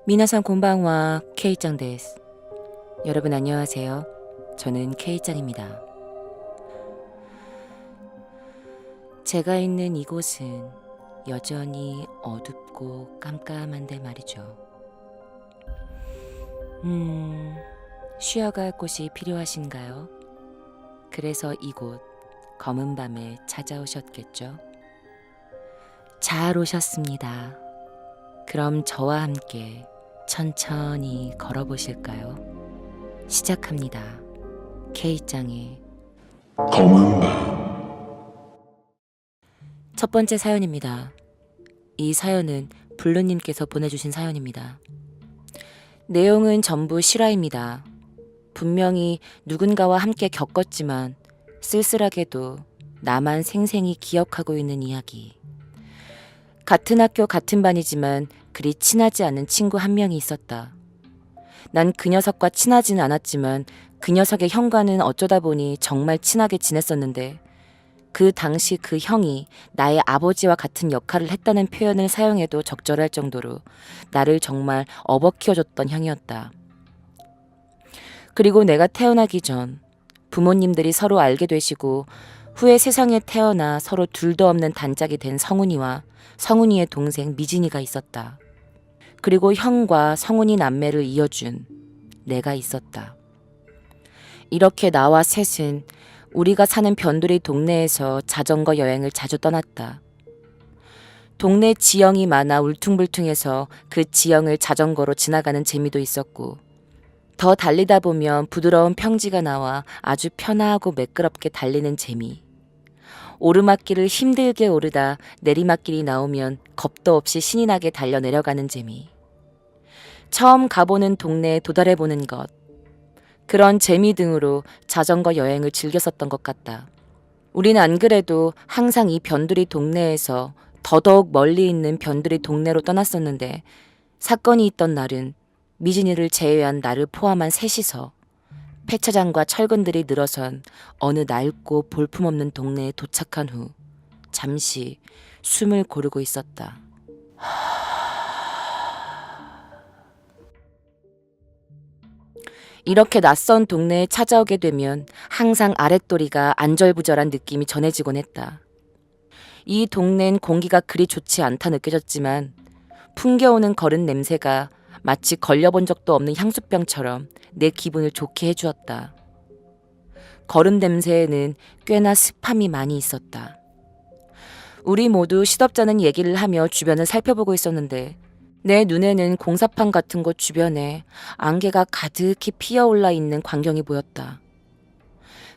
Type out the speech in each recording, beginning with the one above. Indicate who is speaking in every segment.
Speaker 1: 미나상 곤방와 K짱 데스. 여러분 안녕하세요. 저는 K짱입니다. 제가 있는 이곳은 여전히 어둡고 깜깜한데 말이죠. 쉬어갈 곳이 필요하신가요? 그래서 이곳 검은 밤에 찾아오셨겠죠? 잘 오셨습니다. 그럼 저와 함께 천천히 걸어보실까요? 시작합니다. K짱의
Speaker 2: 검은 밤.
Speaker 1: 첫 번째 사연입니다. 이 사연은 블루님께서 보내주신 사연입니다. 내용은 전부 실화입니다. 분명히 누군가와 함께 겪었지만 쓸쓸하게도 나만 생생히 기억하고 있는 이야기. 같은 학교 같은 반이지만 그리 친하지 않은 친구 한 명이 있었다. 난 그 녀석과 친하지는 않았지만 그 녀석의 형과는 어쩌다 보니 정말 친하게 지냈었는데 그 당시 그 형이 나의 아버지와 같은 역할을 했다는 표현을 사용해도 적절할 정도로 나를 정말 업어 키워줬던 형이었다. 그리고 내가 태어나기 전 부모님들이 서로 알게 되시고 후에 세상에 태어나 서로 둘도 없는 단짝이 된 성훈이와 성훈이의 동생 미진이가 있었다. 그리고 형과 성훈이 남매를 이어준 내가 있었다. 이렇게 나와 셋은 우리가 사는 변두리 동네에서 자전거 여행을 자주 떠났다. 동네 지형이 많아 울퉁불퉁해서 그 지형을 자전거로 지나가는 재미도 있었고 더 달리다 보면 부드러운 평지가 나와 아주 편하고 매끄럽게 달리는 재미. 오르막길을 힘들게 오르다 내리막길이 나오면 겁도 없이 신이 나게 달려 내려가는 재미. 처음 가보는 동네에 도달해보는 것. 그런 재미 등으로 자전거 여행을 즐겼었던 것 같다. 우린 안 그래도 항상 이 변두리 동네에서 더더욱 멀리 있는 변두리 동네로 떠났었는데 사건이 있던 날은 미진이를 제외한 나를 포함한 셋이서 폐차장과 철근들이 늘어선 어느 낡고 볼품없는 동네에 도착한 후 잠시 숨을 고르고 있었다. 이렇게 낯선 동네에 찾아오게 되면 항상 아랫도리가 안절부절한 느낌이 전해지곤 했다. 이 동네는 공기가 그리 좋지 않다 느껴졌지만 풍겨오는 거른 냄새가 마치 걸려본 적도 없는 향수병처럼 내 기분을 좋게 해주었다. 거름 냄새에는 꽤나 습함이 많이 있었다. 우리 모두 시덥잖은 얘기를 하며 주변을 살펴보고 있었는데 내 눈에는 공사판 같은 곳 주변에 안개가 가득히 피어올라 있는 광경이 보였다.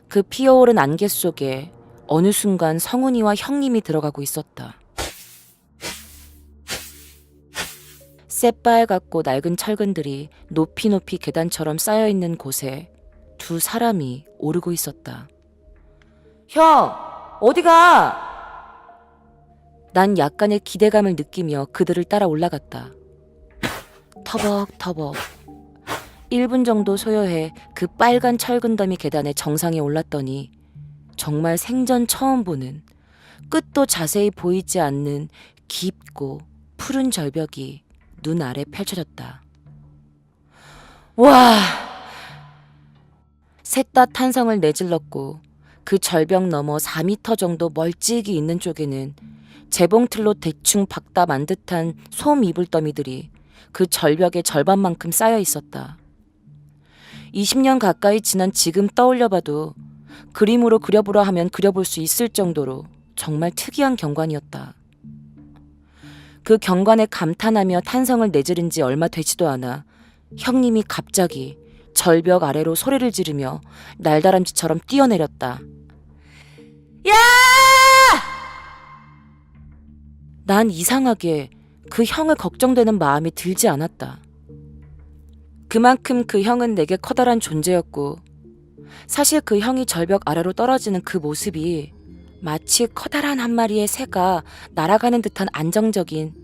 Speaker 1: 그 피어오른 안개 속에 어느 순간 성훈이와 형님이 들어가고 있었다. 새빨갛고 낡은 철근들이 높이 높이 계단처럼 쌓여있는 곳에 두 사람이 오르고 있었다. 형! 어디가? 난 약간의 기대감을 느끼며 그들을 따라 올라갔다. 터벅터벅 1분 정도 소요해 그 빨간 철근더미 계단의 정상에 올랐더니 정말 생전 처음 보는 끝도 자세히 보이지 않는 깊고 푸른 절벽이 눈 아래 펼쳐졌다. 와! 셋 다 탄성을 내질렀고 그 절벽 너머 4m 정도 멀찍이 있는 쪽에는 재봉틀로 대충 박다 만 듯한 솜 이불더미들이 그 절벽의 절반만큼 쌓여 있었다. 20년 가까이 지난 지금 떠올려봐도 그림으로 그려보라 하면 그려볼 수 있을 정도로 정말 특이한 경관이었다. 그 경관에 감탄하며 탄성을 내지른 지 얼마 되지도 않아 형님이 갑자기 절벽 아래로 소리를 지르며 날다람쥐처럼 뛰어내렸다. 야! 난 이상하게 그 형을 걱정되는 마음이 들지 않았다. 그만큼 그 형은 내게 커다란 존재였고 사실 그 형이 절벽 아래로 떨어지는 그 모습이 마치 커다란 한 마리의 새가 날아가는 듯한 안정적인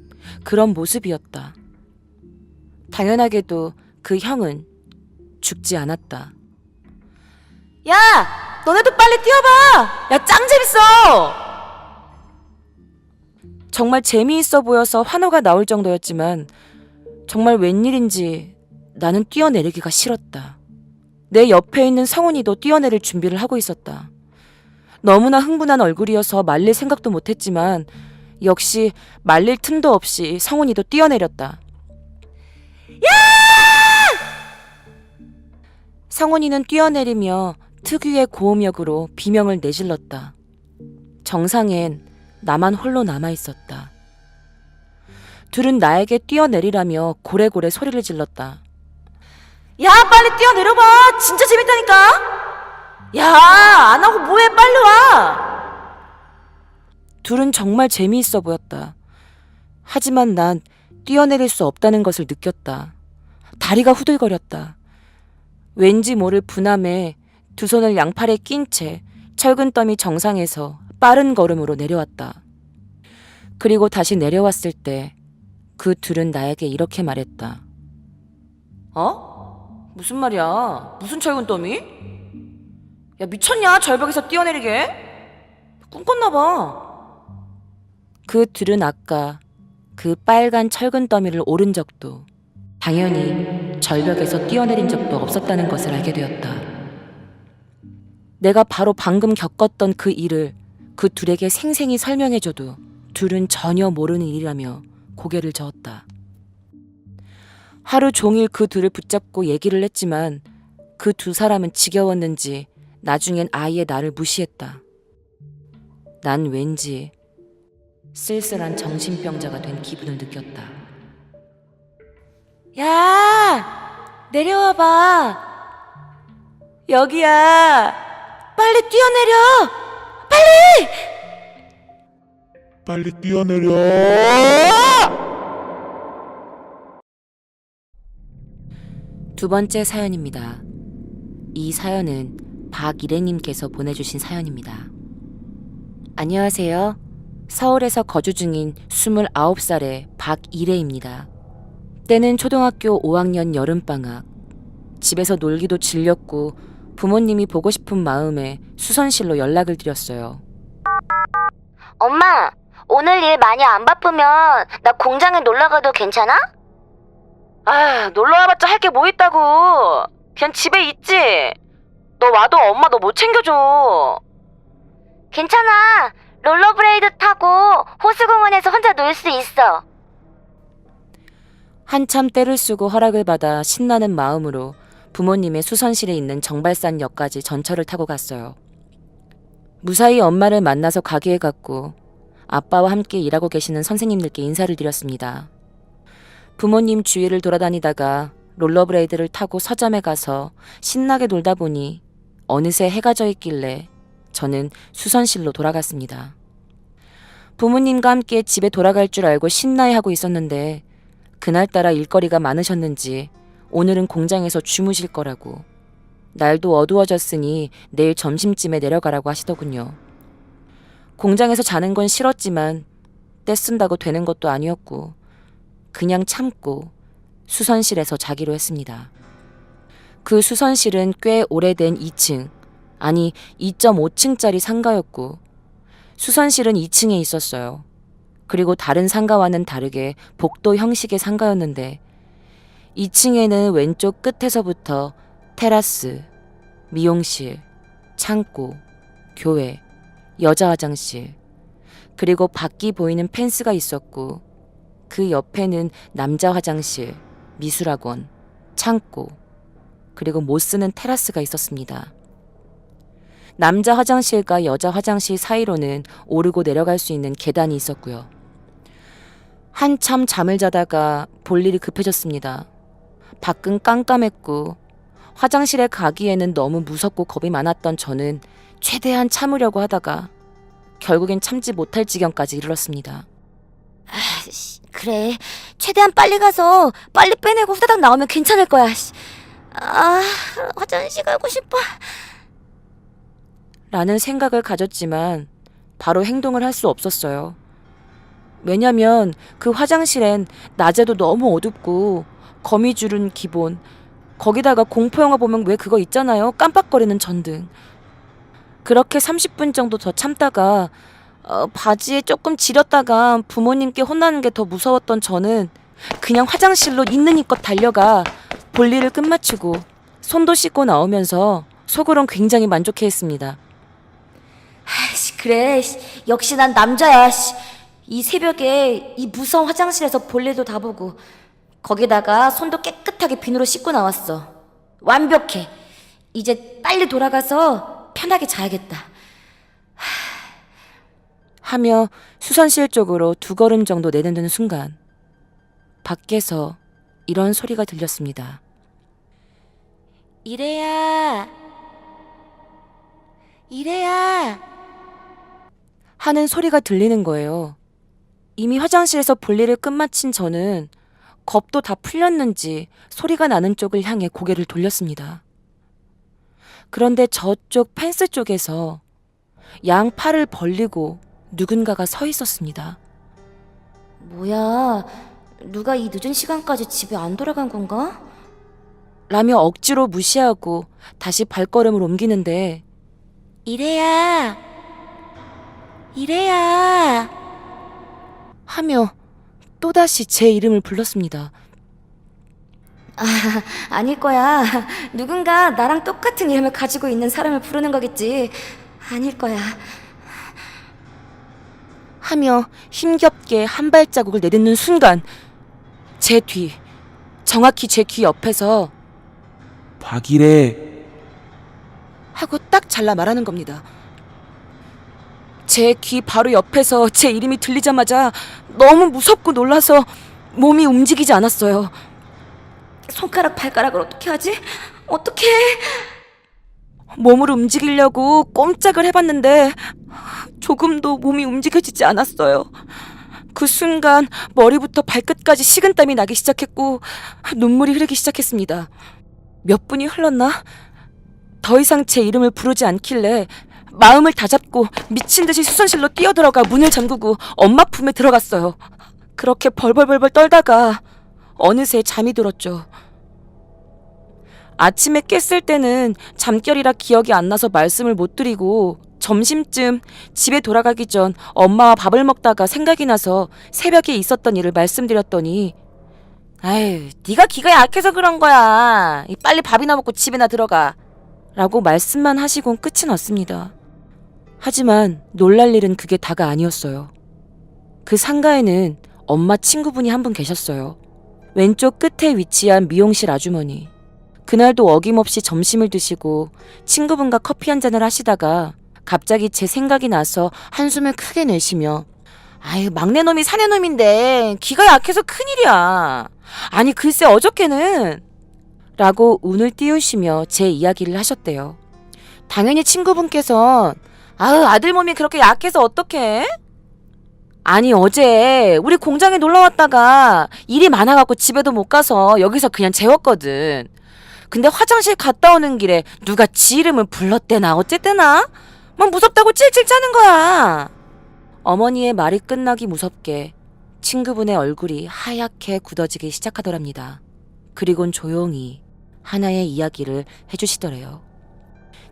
Speaker 1: 그런 모습이었다. 당연하게도 그 형은 죽지 않았다. 야! 너네도 빨리 뛰어봐! 야, 짱 재밌어! 정말 재미있어 보여서 환호가 나올 정도였지만 정말 웬일인지 나는 뛰어내리기가 싫었다. 내 옆에 있는 성훈이도 뛰어내릴 준비를 하고 있었다. 너무나 흥분한 얼굴이어서 말릴 생각도 못했지만 역시 말릴 틈도 없이 성훈이도 뛰어내렸다. 성훈이는 뛰어내리며 특유의 고음역으로 비명을 내질렀다. 정상엔 나만 홀로 남아있었다. 둘은 나에게 뛰어내리라며 고래고래 소리를 질렀다. 야, 빨리 뛰어내려봐. 진짜 재밌다니까. 야, 안 하고 뭐해. 빨리 와. 둘은 정말 재미있어 보였다. 하지만 난 뛰어내릴 수 없다는 것을 느꼈다. 다리가 후들거렸다. 왠지 모를 분함에 두 손을 양팔에 낀 채 철근 더미 정상에서 빠른 걸음으로 내려왔다. 그리고 다시 내려왔을 때 그 둘은 나에게 이렇게 말했다. 어? 무슨 말이야? 무슨 철근 더미? 야, 미쳤냐? 절벽에서 뛰어내리게? 꿈꿨나 봐. 그 둘은 아까 그 빨간 철근 더미를 오른 적도 당연히 절벽에서 뛰어내린 적도 없었다는 것을 알게 되었다. 내가 바로 방금 겪었던 그 일을 그 둘에게 생생히 설명해줘도 둘은 전혀 모르는 일이라며 고개를 저었다. 하루 종일 그 둘을 붙잡고 얘기를 했지만 그 두 사람은 지겨웠는지 나중엔 아예 나를 무시했다. 난 왠지 쓸쓸한 정신병자가 된 기분을 느꼈다. 야, 내려와봐. 여기야. 빨리 뛰어내려. 빨리!
Speaker 2: 빨리 뛰어내려.
Speaker 1: 두 번째 사연입니다. 이 사연은 박일애님께서 보내주신 사연입니다. 안녕하세요. 서울에서 거주 중인 29살의 박일애입니다. 때는 초등학교 5학년 여름방학. 집에서 놀기도 질렸고 부모님이 보고 싶은 마음에 수선실로 연락을 드렸어요.
Speaker 3: 엄마, 오늘 일 많이 안 바쁘면 나 공장에 놀러가도 괜찮아?
Speaker 1: 아, 놀러와봤자 할 게 뭐 있다고. 그냥 집에 있지. 너 와도 엄마 너 못 챙겨줘.
Speaker 3: 괜찮아. 롤러브레이드 타고 호수공원에서 혼자 놀 수 있어.
Speaker 1: 한참 때를 쓰고 허락을 받아 신나는 마음으로 부모님의 수선실에 있는 정발산역까지 전철을 타고 갔어요. 무사히 엄마를 만나서 가게에 갔고 아빠와 함께 일하고 계시는 선생님들께 인사를 드렸습니다. 부모님 주위를 돌아다니다가 롤러브레이드를 타고 서점에 가서 신나게 놀다 보니 어느새 해가 져 있길래 저는 수선실로 돌아갔습니다. 부모님과 함께 집에 돌아갈 줄 알고 신나해하고 있었는데 그날따라 일거리가 많으셨는지 오늘은 공장에서 주무실 거라고, 날도 어두워졌으니 내일 점심쯤에 내려가라고 하시더군요. 공장에서 자는 건 싫었지만 떼쓴다고 되는 것도 아니었고 그냥 참고 수선실에서 자기로 했습니다. 그 수선실은 꽤 오래된 2층, 아니 2.5층짜리 상가였고 수선실은 2층에 있었어요. 그리고 다른 상가와는 다르게 복도 형식의 상가였는데 2층에는 왼쪽 끝에서부터 테라스, 미용실, 창고, 교회, 여자 화장실, 그리고 밖이 보이는 펜스가 있었고 그 옆에는 남자 화장실, 미술학원, 창고, 그리고 못 쓰는 테라스가 있었습니다. 남자 화장실과 여자 화장실 사이로는 오르고 내려갈 수 있는 계단이 있었고요. 한참 잠을 자다가 볼 일이 급해졌습니다. 밖은 깜깜했고 화장실에 가기에는 너무 무섭고 겁이 많았던 저는 최대한 참으려고 하다가 결국엔 참지 못할 지경까지 이르렀습니다.
Speaker 3: 그래, 최대한 빨리 가서 빨리 빼내고 후다닥 나오면 괜찮을 거야. 화장실 가고 싶어.
Speaker 1: 라는 생각을 가졌지만 바로 행동을 할 수 없었어요. 왜냐면 그 화장실엔 낮에도 너무 어둡고 거미줄은 기본, 거기다가 공포영화 보면 왜 그거 있잖아요. 깜빡거리는 전등. 그렇게 30분 정도 더 참다가 바지에 조금 지렸다가 부모님께 혼나는 게 더 무서웠던 저는 그냥 화장실로 있는 힘껏 달려가 볼일을 끝마치고 손도 씻고 나오면서 속으론 굉장히 만족해했습니다.
Speaker 3: 그래, 역시 난 남자야. 이 새벽에 이 무서운 화장실에서 볼일도 다 보고 거기다가 손도 깨끗하게 비누로 씻고 나왔어. 완벽해. 이제 빨리 돌아가서 편하게 자야겠다.
Speaker 1: 하며 수선실 쪽으로 2걸음 정도 내딛는 순간 밖에서 이런 소리가 들렸습니다.
Speaker 3: 이래야, 이래야.
Speaker 1: 하는 소리가 들리는 거예요. 이미 화장실에서 볼일을 끝마친 저는 겁도 다 풀렸는지 소리가 나는 쪽을 향해 고개를 돌렸습니다. 그런데 저쪽 펜스 쪽에서 양 팔을 벌리고 누군가가 서 있었습니다.
Speaker 3: 뭐야, 누가 이 늦은 시간까지 집에 안 돌아간 건가?
Speaker 1: 라며 억지로 무시하고 다시 발걸음을 옮기는데
Speaker 3: 이래야, 이래야.
Speaker 1: 하며 또다시 제 이름을 불렀습니다.
Speaker 3: 아닐 거야. 누군가 나랑 똑같은 이름을 가지고 있는 사람을 부르는 거겠지. 아닐 거야.
Speaker 1: 하며 힘겹게 한 발자국을 내딛는 순간 제 뒤, 정확히 제 귀 옆에서
Speaker 4: 박이래.
Speaker 1: 하고 딱 잘라 말하는 겁니다. 제 귀 바로 옆에서 제 이름이 들리자마자 너무 무섭고 놀라서 몸이 움직이지 않았어요.
Speaker 3: 손가락 발가락을 어떻게 하지? 어떻게?
Speaker 1: 몸을 움직이려고 꼼짝을 해봤는데 조금도 몸이 움직여지지 않았어요. 그 순간 머리부터 발끝까지 식은땀이 나기 시작했고 눈물이 흐르기 시작했습니다. 몇 분이 흘렀나? 더 이상 제 이름을 부르지 않길래 마음을 다잡고 미친 듯이 수선실로 뛰어들어가 문을 잠그고 엄마 품에 들어갔어요. 그렇게 벌벌벌벌 떨다가 어느새 잠이 들었죠. 아침에 깼을 때는 잠결이라 기억이 안 나서 말씀을 못 드리고 점심쯤 집에 돌아가기 전 엄마와 밥을 먹다가 생각이 나서 새벽에 있었던 일을 말씀드렸더니 아유, 네가 기가 약해서 그런 거야. 빨리 밥이나 먹고 집에나 들어가. 라고 말씀만 하시곤 끝이 났습니다. 하지만 놀랄 일은 그게 다가 아니었어요. 그 상가에는 엄마 친구분이 한 분 계셨어요. 왼쪽 끝에 위치한 미용실 아주머니. 그날도 어김없이 점심을 드시고 친구분과 커피 한 잔을 하시다가 갑자기 제 생각이 나서 한숨을 크게 내쉬며 아유, 막내놈이 사내놈인데 기가 약해서 큰일이야. 아니 글쎄 어저께는 라고 운을 띄우시며 제 이야기를 하셨대요. 당연히 친구분께선 아유, 아들 몸이 그렇게 약해서 어떡해? 아니 어제 우리 공장에 놀러 왔다가 일이 많아갖고 집에도 못 가서 여기서 그냥 재웠거든. 근데 화장실 갔다 오는 길에 누가 지 이름을 불렀대나 어쨌대나 막 무섭다고 찔찔 짜는 거야. 어머니의 말이 끝나기 무섭게 친구분의 얼굴이 하얗게 굳어지기 시작하더랍니다. 그리곤 조용히 하나의 이야기를 해주시더래요.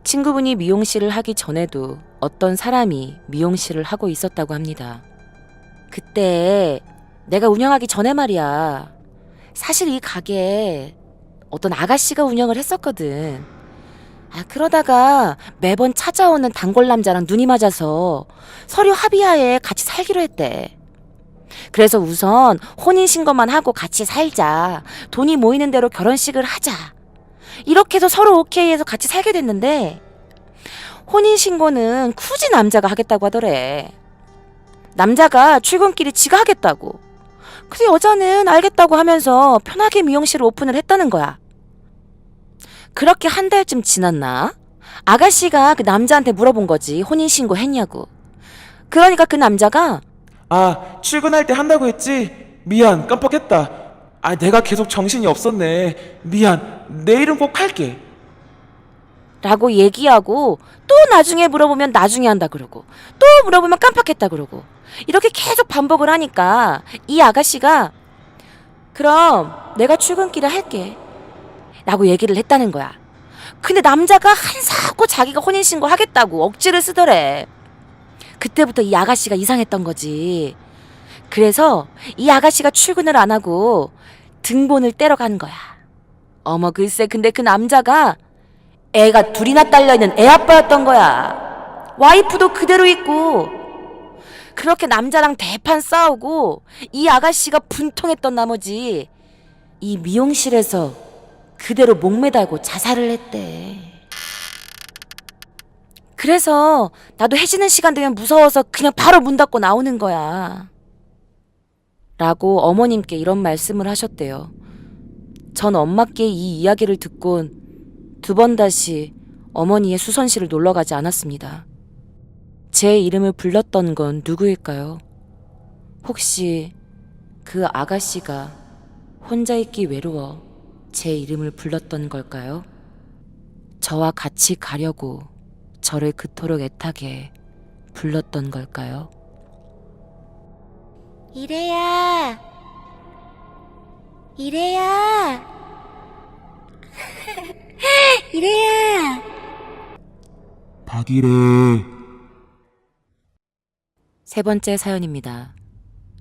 Speaker 1: 친구분이 미용실을 하기 전에도 어떤 사람이 미용실을 하고 있었다고 합니다. 그때 내가 운영하기 전에 말이야. 사실 이 가게 어떤 아가씨가 운영을 했었거든. 그러다가 매번 찾아오는 단골 남자랑 눈이 맞아서 서류 합의하에 같이 살기로 했대. 그래서 우선 혼인신고만 하고 같이 살자. 돈이 모이는 대로 결혼식을 하자. 이렇게 해서 서로 오케이해서 같이 살게 됐는데 혼인신고는 굳이 남자가 하겠다고 하더래. 남자가 출근길에 지가 하겠다고. 근데 여자는 알겠다고 하면서 편하게 미용실을 오픈을 했다는 거야. 그렇게 한 달쯤 지났나? 아가씨가 그 남자한테 물어본 거지. 혼인신고 했냐고. 그러니까 그 남자가
Speaker 4: 출근할 때 한다고 했지? 미안, 깜빡했다. 내가 계속 정신이 없었네. 미안, 내일은 꼭 할게.
Speaker 1: 라고 얘기하고 또 나중에 물어보면 나중에 한다 그러고 또 물어보면 깜빡했다 그러고 이렇게 계속 반복을 하니까 이 아가씨가 그럼 내가 출근길에 할게 라고 얘기를 했다는 거야. 근데 남자가 한사코 자기가 혼인신고 하겠다고 억지를 쓰더래. 그때부터 이 아가씨가 이상했던 거지. 그래서 이 아가씨가 출근을 안 하고 등본을 떼러 간 거야. 어머 글쎄 근데 그 남자가 애가 둘이나 딸려있는 애아빠였던 거야. 와이프도 그대로 있고. 그렇게 남자랑 대판 싸우고 이 아가씨가 분통했던 나머지 이 미용실에서 그대로 목매달고 자살을 했대. 그래서 나도 해지는 시간 되면 무서워서 그냥 바로 문 닫고 나오는 거야. 라고 어머님께 이런 말씀을 하셨대요. 전 엄마께 이 이야기를 듣곤 두 번 다시 어머니의 수선실을 놀러 가지 않았습니다. 제 이름을 불렀던 건 누구일까요? 혹시 그 아가씨가 혼자 있기 외로워 제 이름을 불렀던 걸까요? 저와 같이 가려고 저를 그토록 애타게 불렀던 걸까요?
Speaker 3: 이래야. 이래야. 이래야.
Speaker 2: 박이래.
Speaker 1: 세 번째 사연입니다.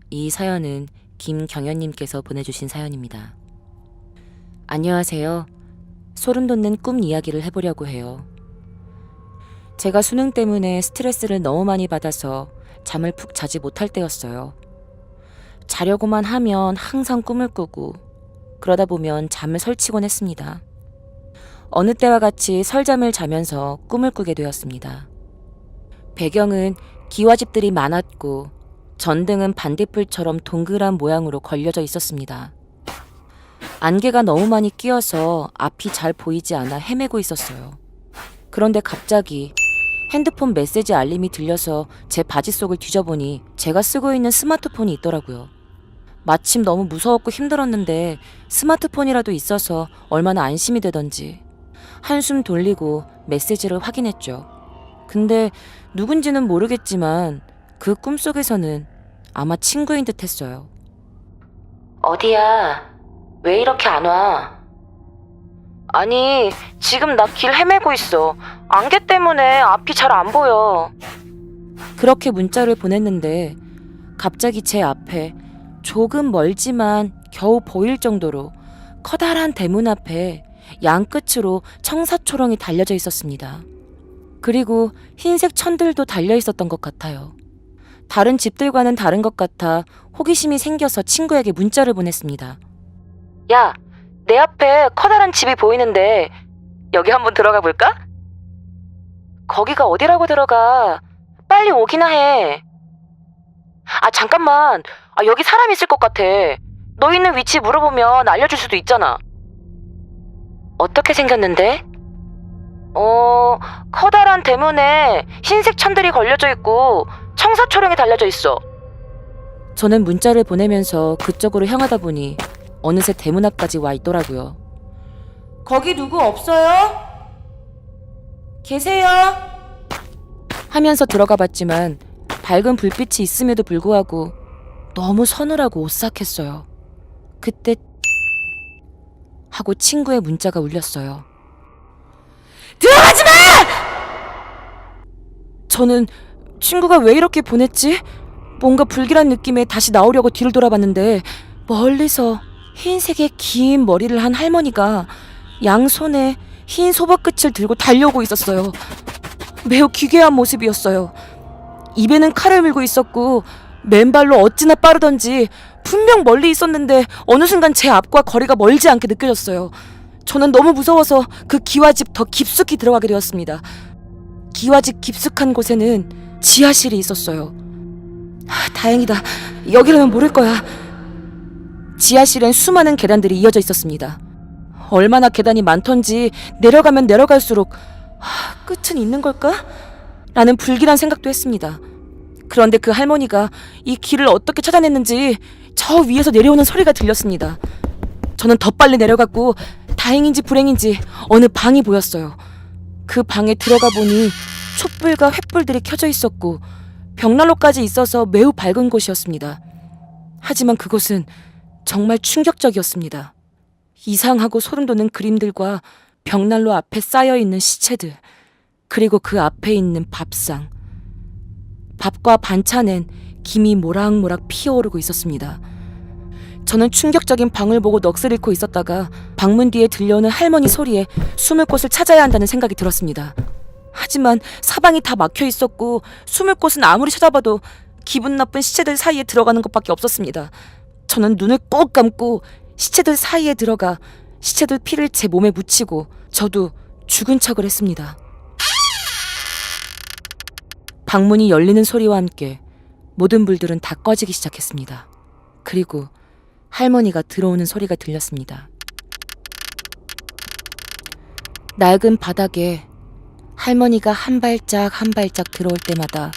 Speaker 1: 이 사연은 김경현님께서 보내주신 사연입니다. 안녕하세요. 소름 돋는 꿈 이야기를 해보려고 해요. 제가 수능 때문에 스트레스를 너무 많이 받아서 잠을 푹 자지 못할 때였어요. 자려고만 하면 항상 꿈을 꾸고 그러다 보면 잠을 설치곤 했습니다. 어느 때와 같이 설잠을 자면서 꿈을 꾸게 되었습니다. 배경은 기와집들이 많았고 전등은 반딧불처럼 동그란 모양으로 걸려져 있었습니다. 안개가 너무 많이 끼어서 앞이 잘 보이지 않아 헤매고 있었어요. 그런데 갑자기 핸드폰 메시지 알림이 들려서 제 바지 속을 뒤져보니 제가 쓰고 있는 스마트폰이 있더라고요. 마침 너무 무서웠고 힘들었는데 스마트폰이라도 있어서 얼마나 안심이 되던지 한숨 돌리고 메시지를 확인했죠. 근데 누군지는 모르겠지만 그 꿈속에서는 아마 친구인 듯 했어요. 어디야? 왜 이렇게 안 와? 아니, 지금 나 길 헤매고 있어. 안개 때문에 앞이 잘 안 보여. 그렇게 문자를 보냈는데 갑자기 제 앞에 조금 멀지만 겨우 보일 정도로 커다란 대문 앞에 양끝으로 청사초롱이 달려져 있었습니다. 그리고 흰색 천들도 달려 있었던 것 같아요. 다른 집들과는 다른 것 같아 호기심이 생겨서 친구에게 문자를 보냈습니다. 야, 내 앞에 커다란 집이 보이는데 여기 한번 들어가 볼까? 거기가 어디라고 들어가? 빨리 오기나 해. 아, 잠깐만. 여기 사람 있을 것 같아. 너 있는 위치 물어보면 알려줄 수도 있잖아. 어떻게 생겼는데? 커다란 대문에 흰색 천들이 걸려져 있고 청사초롱이 달려져 있어. 저는 문자를 보내면서 그쪽으로 향하다 보니 어느새 대문 앞까지 와 있더라고요. 거기 누구 없어요? 계세요? 하면서 들어가 봤지만 밝은 불빛이 있음에도 불구하고 너무 서늘하고 오싹했어요. 그때 하고 친구의 문자가 울렸어요. 들어가지 마! 저는 친구가 왜 이렇게 보냈지? 뭔가 불길한 느낌에 다시 나오려고 뒤를 돌아봤는데 멀리서 흰색의 긴 머리를 한 할머니가 양손에 흰 소박끝을 들고 달려오고 있었어요. 매우 기괴한 모습이었어요. 입에는 칼을 물고 있었고 맨발로 어찌나 빠르던지 분명 멀리 있었는데 어느 순간 제 앞과 거리가 멀지 않게 느껴졌어요. 저는 너무 무서워서 그 기와집 더 깊숙이 들어가게 되었습니다. 기와집 깊숙한 곳에는 지하실이 있었어요. 다행이다. 여기라면 모를 거야. 지하실엔 수많은 계단들이 이어져 있었습니다. 얼마나 계단이 많던지 내려가면 내려갈수록 끝은 있는 걸까? 라는 불길한 생각도 했습니다. 그런데 그 할머니가 이 길을 어떻게 찾아냈는지 저 위에서 내려오는 소리가 들렸습니다. 저는 더 빨리 내려갔고 다행인지 불행인지 어느 방이 보였어요. 그 방에 들어가 보니 촛불과 횃불들이 켜져 있었고 벽난로까지 있어서 매우 밝은 곳이었습니다. 하지만 그곳은 정말 충격적이었습니다. 이상하고 소름 돋는 그림들과 벽난로 앞에 쌓여있는 시체들, 그리고 그 앞에 있는 밥상. 밥과 반찬엔 김이 모락모락 피어오르고 있었습니다. 저는 충격적인 방을 보고 넋을 잃고 있었다가 방문 뒤에 들려오는 할머니 소리에 숨을 곳을 찾아야 한다는 생각이 들었습니다. 하지만 사방이 다 막혀 있었고 숨을 곳은 아무리 찾아봐도 기분 나쁜 시체들 사이에 들어가는 것밖에 없었습니다. 저는 눈을 꼭 감고 시체들 사이에 들어가 시체들 피를 제 몸에 묻히고 저도 죽은 척을 했습니다. 방문이 열리는 소리와 함께 모든 불들은 다 꺼지기 시작했습니다. 그리고 할머니가 들어오는 소리가 들렸습니다. 낡은 바닥에 할머니가 한 발짝 한 발짝 들어올 때마다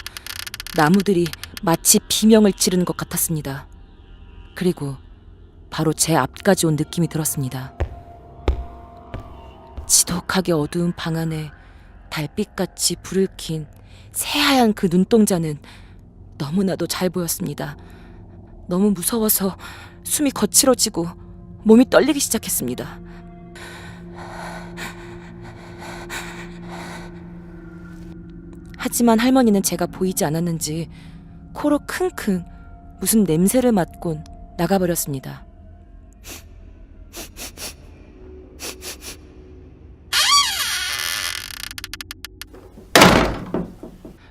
Speaker 1: 나무들이 마치 비명을 지르는 것 같았습니다. 그리고 바로 제 앞까지 온 느낌이 들었습니다. 지독하게 어두운 방 안에 달빛같이 불을 킨 새하얀 그 눈동자는 너무나도 잘 보였습니다. 너무 무서워서 숨이 거칠어지고 몸이 떨리기 시작했습니다. 하지만 할머니는 제가 보이지 않았는지 코로 킁킁 무슨 냄새를 맡곤 나가버렸습니다.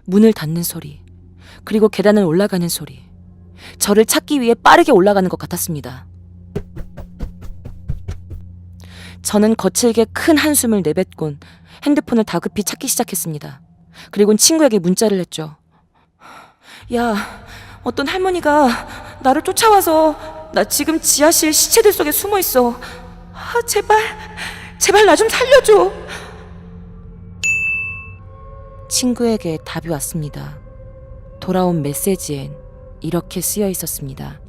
Speaker 1: 문을 닫는 소리, 그리고 계단을 올라가는 소리. 저를 찾기 위해 빠르게 올라가는 것 같았습니다. 저는 거칠게 큰 한숨을 내뱉곤 핸드폰을 다급히 찾기 시작했습니다. 그리고는 친구에게 문자를 했죠. 야, 어떤 할머니가 나를 쫓아와서 나 지금 지하실 시체들 속에 숨어 있어. 제발 나 좀 살려줘. 친구에게 답이 왔습니다. 돌아온 메시지엔 이렇게 쓰여 있었습니다.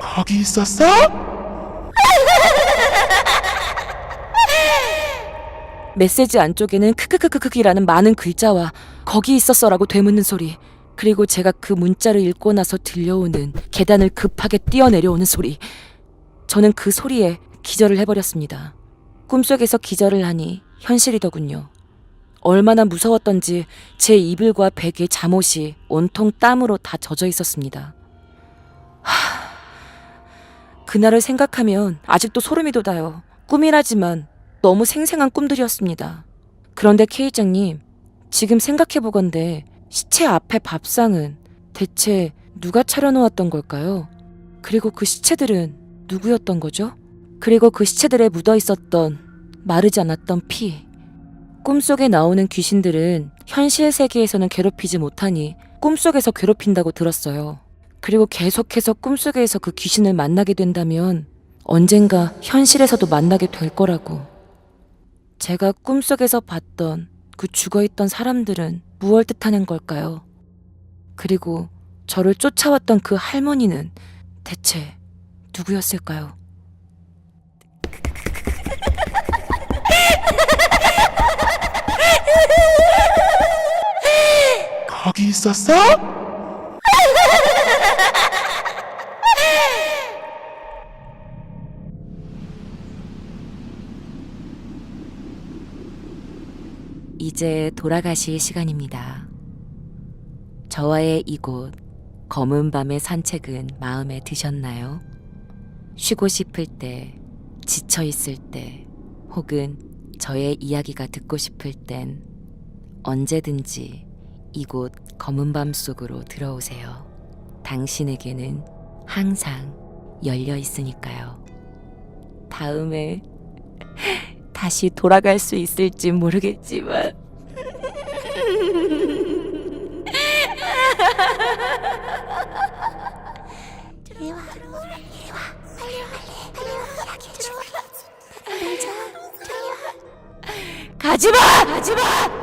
Speaker 2: 거기 있었어?
Speaker 1: 메시지 안쪽에는 크크크크크이라는 많은 글자와 거기 있었어라고 되묻는 소리, 그리고 제가 그 문자를 읽고 나서 들려오는 계단을 급하게 뛰어내려오는 소리. 저는 그 소리에 기절을 해버렸습니다. 꿈속에서 기절을 하니 현실이더군요. 얼마나 무서웠던지 제 이불과 베개, 잠옷이 온통 땀으로 다 젖어 있었습니다. 그날을 생각하면 아직도 소름이 돋아요. 꿈이라지만 너무 생생한 꿈들이었습니다. 그런데 K장님, 지금 생각해보건대 시체 앞에 밥상은 대체 누가 차려놓았던 걸까요? 그리고 그 시체들은 누구였던 거죠? 그리고 그 시체들에 묻어있었던 마르지 않았던 피. 꿈속에 나오는 귀신들은 현실 세계에서는 괴롭히지 못하니 꿈속에서 괴롭힌다고 들었어요. 그리고 계속해서 꿈속에서 그 귀신을 만나게 된다면 언젠가 현실에서도 만나게 될 거라고. 제가 꿈속에서 봤던 그 죽어있던 사람들은 무엇을 뜻하는 걸까요? 그리고 저를 쫓아왔던 그 할머니는 대체 누구였을까요?
Speaker 2: 거기 있었어?
Speaker 1: 이제 돌아가실 시간입니다. 저와의 이곳 검은 밤의 산책은 마음에 드셨나요? 쉬고 싶을 때, 지쳐 있을 때, 혹은 저의 이야기가 듣고 싶을 땐 언제든지 이곳 검은 밤 속으로 들어오세요. 당신에게는 항상 열려 있으니까요. 다음에 다시 돌아갈 수 있을지 모르겠지만 가지마!